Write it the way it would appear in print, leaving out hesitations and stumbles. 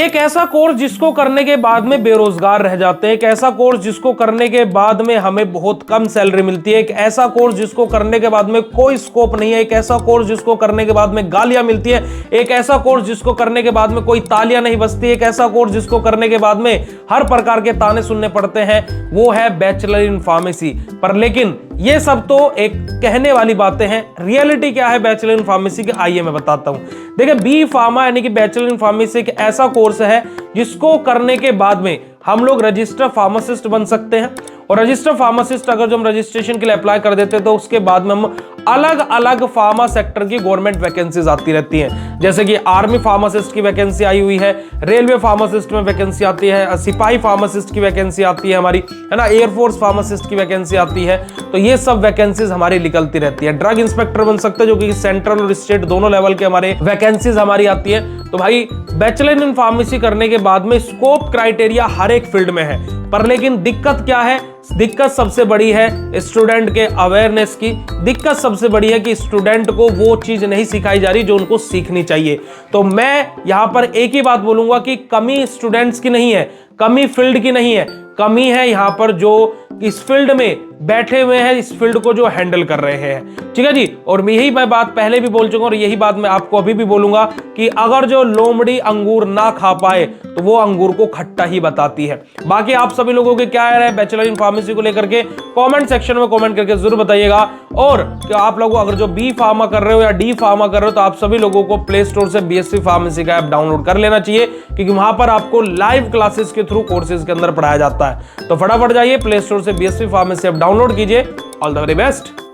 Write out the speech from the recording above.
एक ऐसा कोर्स जिसको करने के बाद में बेरोजगार रह जाते हैं, एक ऐसा कोर्स जिसको करने के बाद में हमें बहुत कम सैलरी मिलती है, एक ऐसा कोर्स जिसको करने के बाद में कोई स्कोप नहीं है, एक ऐसा कोर्स जिसको करने के बाद में गालियां मिलती है, एक ऐसा कोर्स जिसको करने के बाद में कोई तालियां नहीं बजती, एक ऐसा कोर्स जिसको करने के बाद में हर प्रकार के ताने सुनने पड़ते हैं, वो है बैचलर इन फार्मेसी। पर लेकिन ये सब तो एक कहने वाली बातें हैं, रियलिटी क्या है बैचलर इन फार्मेसी की, आइए मैं बताता हूं। देखिए, बी फार्मा यानी कि बैचलर इन फार्मेसी एक ऐसा कोर्स है जिसको करने के बाद में हम लोग रजिस्टर फार्मासिस्ट बन सकते हैं। और रजिस्टर फार्मासिस्ट अगर जो हम रजिस्ट्रेशन के लिए अप्लाई कर देते हैं तो उसके बाद में हम अलग अलग फार्मा सेक्टर की गवर्नमेंट वैकेंसीज आती रहती हैं, जैसे कि आर्मी फार्मासिस्ट की वैकेंसी आई हुई है, रेलवे फार्मासिस्ट में वैकेंसी आती है, सिपाही फार्मासिस्ट की वैकेंसी आती है हमारी, है ना, एयरफोर्स फार्मासिस्ट की वैकेंसी आती है। तो ये सब वैकेंसीज हमारी निकलती रहती है। ड्रग इंस्पेक्टर बन सकते हैं, जो कि सेंट्रल और स्टेट दोनों लेवल के हमारे वैकेंसीज हमारी आती है। तो भाई बैचलर इन फार्मेसी करने के बाद में स्कोप क्राइटेरिया हर एक फील्ड में है, पर लेकिन दिक्कत क्या है? दिक्कत सबसे बड़ी है स्टूडेंट के अवेयरनेस की। दिक्कत सबसे बड़ी है कि स्टूडेंट को वो चीज नहीं सिखाई जा रही जो उनको सीखनी चाहिए। तो मैं यहां पर एक ही बात बोलूंगा कि कमी स्टूडेंट्स की नहीं है, कमी फील्ड की नहीं है, कमी है यहां पर जो इस फील्ड में बैठे हुए हैं, इस फील्ड को जो हैंडल कर रहे हैं। ठीक है जी। और यही मैं बात पहले भी बोल चुका हूं और यही बात मैं आपको अभी भी बोलूंगा कि अगर जो लोमड़ी अंगूर ना खा पाए तो वो अंगूर को खट्टा ही बताती है। बाकी आप सभी लोगों के क्या है बैचलर इन फार्मेसी को लेकर के कमेंट सेक्शन में कमेंट करके जरूर बताइएगा। और क्या आप लोग अगर जो बी फार्मा कर रहे हो या डी फार्मा कर रहे हो तो आप सभी लोगों को प्ले स्टोर से बीएससी फार्मेसी का ऐप डाउनलोड कर लेना चाहिए, क्योंकि वहां पर आपको लाइव क्लासेस के थ्रू कोर्सेज के अंदर पढ़ाया जाता है। तो फटाफट जाइए प्ले स्टोर से बीएससी फार्मेसी ऐप डाउनलोड कीजिए। All the very best.